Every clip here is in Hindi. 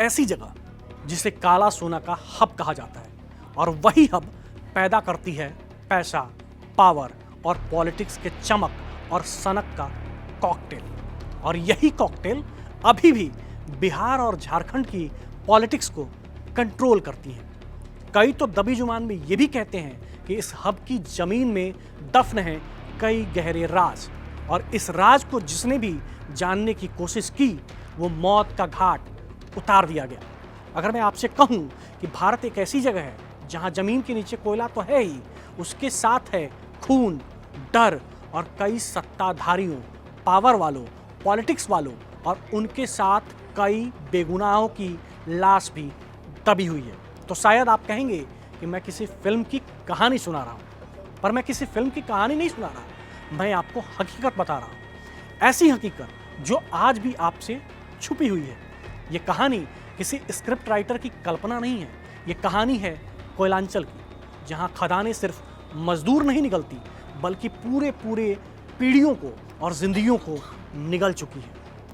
ऐसी जगह जिसे काला सोना का हब कहा जाता है, और वही हब पैदा करती है पैसा, पावर और पॉलिटिक्स के चमक और सनक का कॉकटेल। और यही कॉकटेल अभी भी बिहार और झारखंड की पॉलिटिक्स को कंट्रोल करती है। कई तो दबी जुबान में ये भी कहते हैं कि इस हब की जमीन में दफन हैं कई गहरे राज, और इस राज को जिसने भी जानने की कोशिश की वो मौत का घाट उतार दिया गया। अगर मैं आपसे कहूं कि भारत एक ऐसी जगह है जहां जमीन के नीचे कोयला तो है ही, उसके साथ है खून, डर और कई सत्ताधारियों, पावर वालों, पॉलिटिक्स वालों और उनके साथ कई बेगुनाहों की लाश भी दबी हुई है, तो शायद आप कहेंगे कि मैं किसी फिल्म की कहानी सुना रहा हूं। पर मैं किसी फिल्म की कहानी नहीं सुना रहा, मैं आपको हकीकत बता रहा हूं। ऐसी हकीकत जो आज भी आपसे छुपी हुई है। ये कहानी किसी स्क्रिप्ट राइटर की कल्पना नहीं है, ये कहानी है कोयलांचल की, जहां खदानें सिर्फ मजदूर नहीं निगलती बल्कि पूरे पीढ़ियों को और जिंदगियों को निगल चुकी है।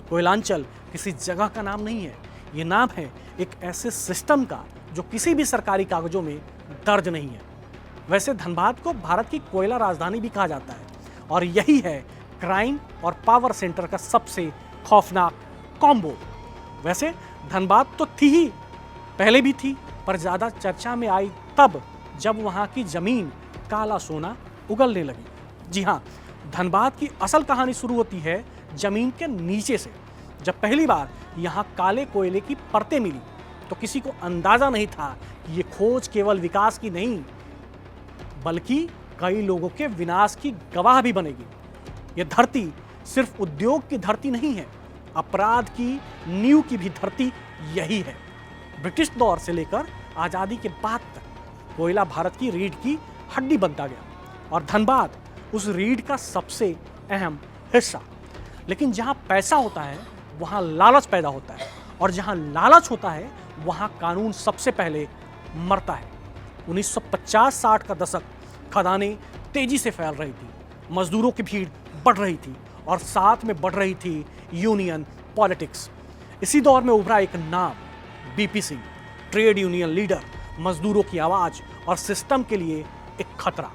कोयलांचल किसी जगह का नाम नहीं है, ये नाम है एक ऐसे सिस्टम का जो किसी भी सरकारी कागजों में दर्ज नहीं है। वैसे धनबाद को भारत की कोयला राजधानी भी कहा जाता है, और यही है क्राइम और पावर सेंटर का सबसे खौफनाक कॉम्बो। वैसे धनबाद तो थी ही, पहले भी थी, पर ज़्यादा चर्चा में आई तब जब वहाँ की ज़मीन काला सोना उगलने लगी। जी हाँ, धनबाद की असल कहानी शुरू होती है ज़मीन के नीचे से। जब पहली बार यहाँ काले कोयले की परतें मिली तो किसी को अंदाज़ा नहीं था कि ये खोज केवल विकास की नहीं बल्कि कई लोगों के विनाश की गवाह भी बनेगी। ये धरती सिर्फ उद्योग की धरती नहीं है, अपराध की नींव की भी धरती यही है। ब्रिटिश दौर से लेकर आज़ादी के बाद तक कोयला भारत की रीढ़ की हड्डी बनता गया, और धनबाद उस रीढ़ का सबसे अहम हिस्सा। लेकिन जहाँ पैसा होता है वहाँ लालच पैदा होता है, और जहाँ लालच होता है वहाँ कानून सबसे पहले मरता है। 1950-60 का दशक, खदानें तेजी से फैल रही थी, मजदूरों की भीड़ बढ़ रही थी और साथ में बढ़ रही थी यूनियन पॉलिटिक्स। इसी दौर में उभरा एक नाम, BP Singh, trade union leader, मजदूरों की आवाज़ और सिस्टम के लिए एक खतरा।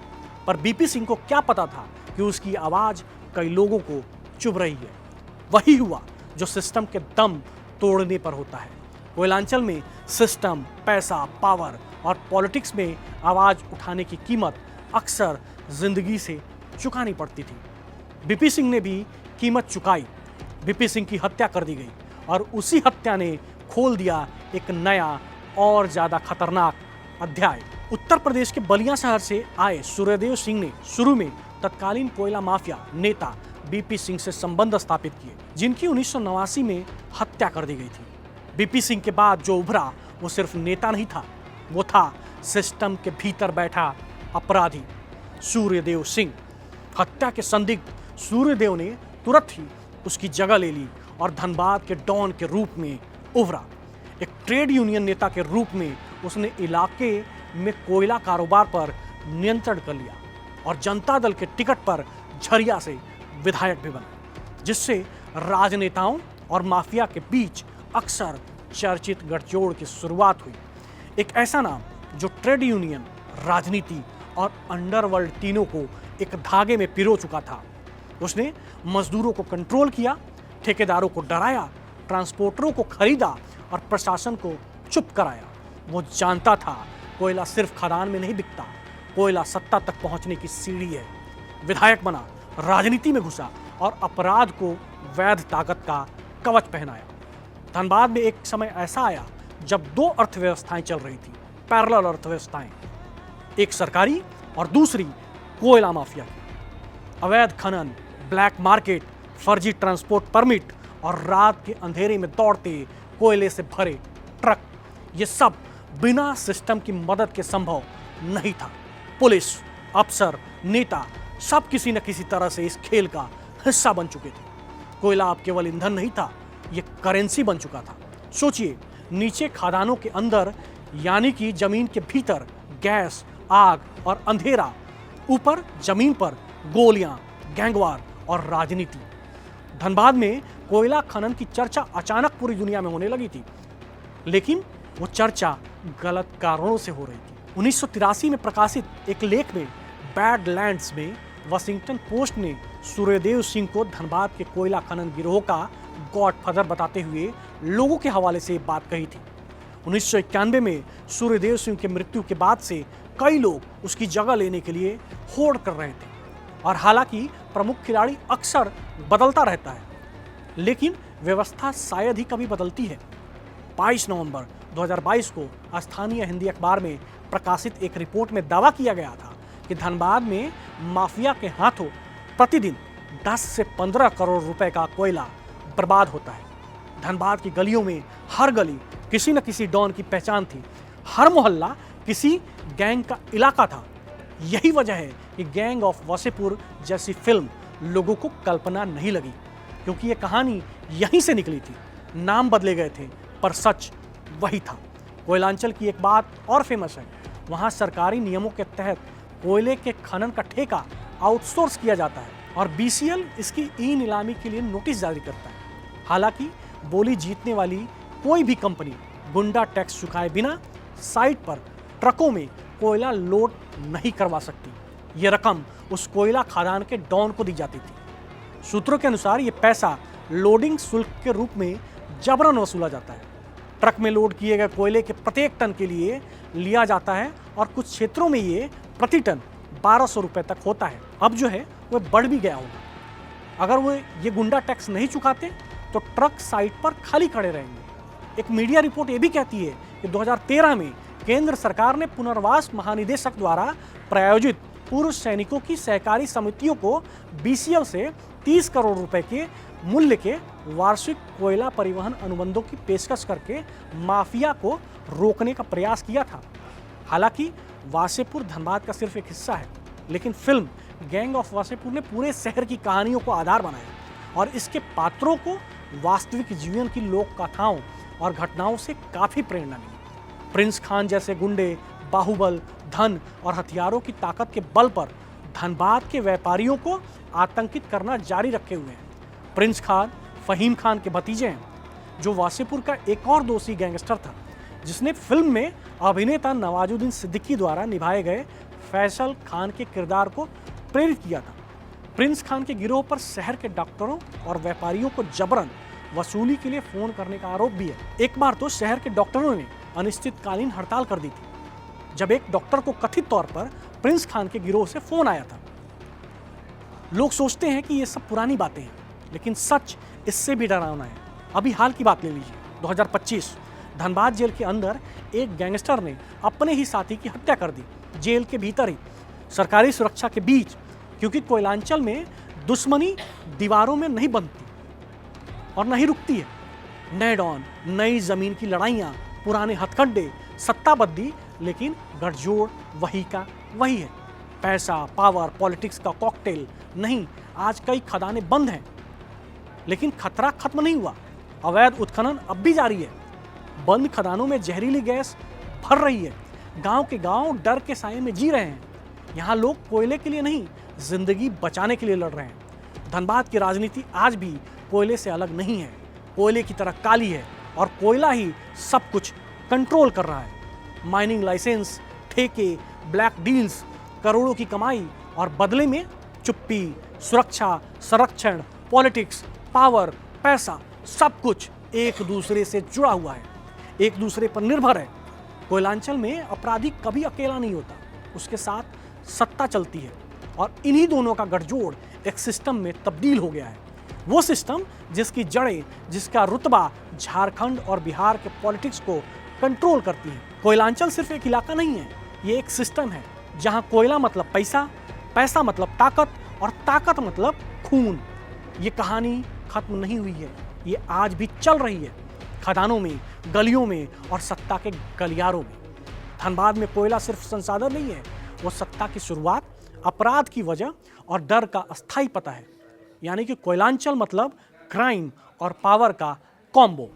पर बीपी सिंह को क्या पता था कि उसकी आवाज़ कई लोगों को चुभ रही है। वही हुआ जो सिस्टम के दम तोड़ने पर होता है। कोयलांचल में सिस्टम, पैसा, पावर और पॉलिटिक्स में आवाज़ उठाने की कीमत अक्सर जिंदगी से चुकानी पड़ती थी। बीपी सिंह ने भी कीमत चुकाई। बीपी सिंह की हत्या कर दी गई, और उसी हत्या ने खोल दिया एक नया और ज़्यादा खतरनाक अध्याय। उत्तर प्रदेश के बलिया शहर से आए सूर्यदेव सिंह ने शुरू में तत्कालीन कोयला माफिया नेता बीपी सिंह से संबंध स्थापित किए, जिनकी 1989 में हत्या कर दी गई थी। बीपी सिंह के बाद जो उभरा वो सिर्फ नेता नहीं था, वो था सिस्टम के भीतर बैठा अपराधी सूर्यदेव सिंह। हत्या के संदिग्ध सूर्यदेव ने तुरंत ही उसकी जगह ले ली और धनबाद के डॉन के रूप में उभरा। एक ट्रेड यूनियन नेता के रूप में उसने इलाके में कोयला कारोबार पर नियंत्रण कर लिया, और जनता दल के टिकट पर झरिया से विधायक भी बना, जिससे राजनेताओं और माफिया के बीच अक्सर चर्चित गठजोड़ की शुरुआत हुई। एक ऐसा नाम जो ट्रेड यूनियन, राजनीति और अंडरवर्ल्ड तीनों को एक धागे में पिरो चुका था। उसने मजदूरों को कंट्रोल किया, ठेकेदारों को डराया, ट्रांसपोर्टरों को खरीदा और प्रशासन को चुप कराया। वो जानता था कोयला सिर्फ खदान में नहीं बिकता, कोयला सत्ता तक पहुंचने की सीढ़ी है। विधायक बना, राजनीति में घुसा और अपराध को वैध ताकत का कवच पहनाया। धनबाद में एक समय ऐसा आया जब दो अर्थव्यवस्थाएं चल रही थी, पैरेलल अर्थव्यवस्थाएं, एक सरकारी और दूसरी कोयला माफिया की। अवैध खनन, ब्लैक मार्केट, फर्जी ट्रांसपोर्ट परमिट और रात के अंधेरे में दौड़ते कोयले से भरे ट्रक, ये सब बिना सिस्टम की मदद के संभव नहीं था। पुलिस, अफसर, नेता सब किसी न किसी तरह से इस खेल का हिस्सा बन चुके थे। कोयला अब केवल ईंधन नहीं था, ये करेंसी बन चुका था। सोचिए, नीचे खदानों के अंदर यानी कि जमीन के भीतर गैस, आग और अंधेरा, ऊपर जमीन पर गोलियां, गैंगवार और राजनीति। धनबाद में कोयला खनन की चर्चा अचानक पूरी दुनिया में होने लगी थी। लेकिन वो चर्चा गलत कारणों से हो रही थी। 1983 में प्रकाशित एक लेख में बैडलैंड्स में वाशिंगटन पोस्ट ने सूर्यदेव सिंह को धनबाद के कोयला खनन गिरोह का गॉडफादर बताते हुए लोगों के हवाले से बात कही थी। 1991 में सूर्यदेव सिंह की मृत्यु के बाद से कई लोग उसकी जगह लेने के लिए होड़ कर रहे थे, और हालांकि प्रमुख खिलाड़ी अक्सर बदलता रहता है, लेकिन व्यवस्था शायद ही कभी बदलती है। 22 नवंबर 2022 को स्थानीय हिंदी अखबार में प्रकाशित एक रिपोर्ट में दावा किया गया था कि धनबाद में माफिया के हाथों प्रतिदिन 10 से 15 करोड़ रुपए का कोयला बर्बाद होता है। धनबाद की गलियों में हर गली किसी न किसी डॉन की पहचान थी, हर मोहल्ला किसी गैंग का इलाका था। यही वजह है कि गैंग ऑफ वासेपुर जैसी फिल्म लोगों को कल्पना नहीं लगी, क्योंकि ये कहानी यहीं से निकली थी। नाम बदले गए थे पर सच वही था। कोयलांचल की एक बात और फेमस है, वहाँ सरकारी नियमों के तहत कोयले के खनन का ठेका आउटसोर्स किया जाता है और BCL इसकी ई नीलामी के लिए नोटिस जारी करता है। हालांकि बोली जीतने वाली कोई भी कंपनी गुंडा टैक्स चुकाए बिना साइट पर ट्रकों में कोयला लोड नहीं करवा सकती। ये रकम उस कोयला खदान के डॉन को दी जाती थी। सूत्रों के अनुसार ये पैसा लोडिंग शुल्क के रूप में जबरन वसूला जाता है। ट्रक में लोड किए गए कोयले के प्रत्येक टन के लिए लिया जाता है और कुछ क्षेत्रों में ये प्रति टन 1200 रुपए तक होता है। अब जो है वो बढ़ भी गया होगा। अगर वो ये गुंडा टैक्स नहीं चुकाते तो ट्रक साइट पर खाली खड़े रहेंगे। एक मीडिया रिपोर्ट ये भी कहती है कि 2013 में केंद्र सरकार ने पुनर्वास महानिदेशक द्वारा प्रायोजित पूर्व सैनिकों की सहकारी समितियों को BCL से 30 करोड़ रुपए के मूल्य के वार्षिक कोयला परिवहन अनुबंधों की पेशकश करके माफिया को रोकने का प्रयास किया था। हालांकि वासेपुर धनबाद का सिर्फ एक हिस्सा है, लेकिन फिल्म गैंग ऑफ वासेपुर ने पूरे शहर की कहानियों को आधार बनाया और इसके पात्रों को वास्तविक जीवन की लोक कथाओं और घटनाओं से काफी प्रेरणा मिली। प्रिंस खान जैसे गुंडे बाहुबल, धन और हथियारों की ताकत के बल पर धनबाद के व्यापारियों को आतंकित करना जारी रखे हुए हैं। प्रिंस खान फहीम खान के भतीजे हैं, जो वासेपुर का एक और दोषी गैंगस्टर था, जिसने फिल्म में अभिनेता नवाजुद्दीन सिद्दीकी द्वारा निभाए गए फैसल खान के किरदार को प्रेरित किया था। प्रिंस खान के गिरोह पर शहर के डॉक्टरों और व्यापारियों को जबरन वसूली के लिए फोन करने का आरोप भी है। एक बार तो शहर के डॉक्टरों ने अनिश्चितकालीन हड़ताल कर दी थी, जब एक डॉक्टर को कथित तौर पर प्रिंस खान के गिरोह से फोन आया था। लोग सोचते हैं कि ये सब पुरानी बातें हैं, लेकिन सच इससे भी डरावना है। अभी हाल की बात ले लीजिए, 2025 धनबाद जेल के अंदर एक गैंगस्टर ने अपने ही साथी की हत्या कर दी, जेल के भीतर ही, सरकारी सुरक्षा के बीच, क्योंकि कोयलांचल में दुश्मनी दीवारों में नहीं बनती और नहीं रुकती है। नए डॉन, नई जमीन की लड़ाइयाँ, पुराने हथकंडे, सत्ताबद्दी, लेकिन गठजोड़ वही का वही है। पैसा, पावर, पॉलिटिक्स का कॉकटेल। नहीं, आज कई खदानें बंद हैं, लेकिन खतरा खत्म नहीं हुआ। अवैध उत्खनन अब भी जारी है। बंद खदानों में जहरीली गैस भर रही है। गांव के गांव डर के साए में जी रहे हैं। यहाँ लोग कोयले के लिए नहीं, जिंदगी बचाने के लिए लड़ रहे हैं। धनबाद की राजनीति आज भी कोयले से अलग नहीं है, कोयले की तरह काली है और कोयला ही सब कुछ कंट्रोल कर रहा है। माइनिंग लाइसेंस, ठेके, ब्लैक डील्स, करोड़ों की कमाई और बदले में चुप्पी, सुरक्षा, संरक्षण, पॉलिटिक्स, पावर, पैसा, सब कुछ एक दूसरे से जुड़ा हुआ है, एक दूसरे पर निर्भर है। कोयलांचल में अपराधी कभी अकेला नहीं होता, उसके साथ सत्ता चलती है और इन्हीं दोनों का गठजोड़ एक सिस्टम में तब्दील हो गया है। वो सिस्टम जिसकी जड़ें, जिसका रुतबा झारखंड और बिहार के पॉलिटिक्स को कंट्रोल करती है। कोयलांचल सिर्फ एक इलाका नहीं है, ये एक सिस्टम है जहां कोयला मतलब पैसा, पैसा मतलब ताकत और ताकत मतलब खून। ये कहानी खत्म नहीं हुई है, ये आज भी चल रही है, खदानों में, गलियों में और सत्ता के गलियारों में। धनबाद में कोयला सिर्फ संसाधन नहीं है, वो सत्ता की शुरुआत, अपराध की वजह और डर का अस्थायी पता है। यानी कि कोयलांचल मतलब क्राइम और पावर का कॉम्बो।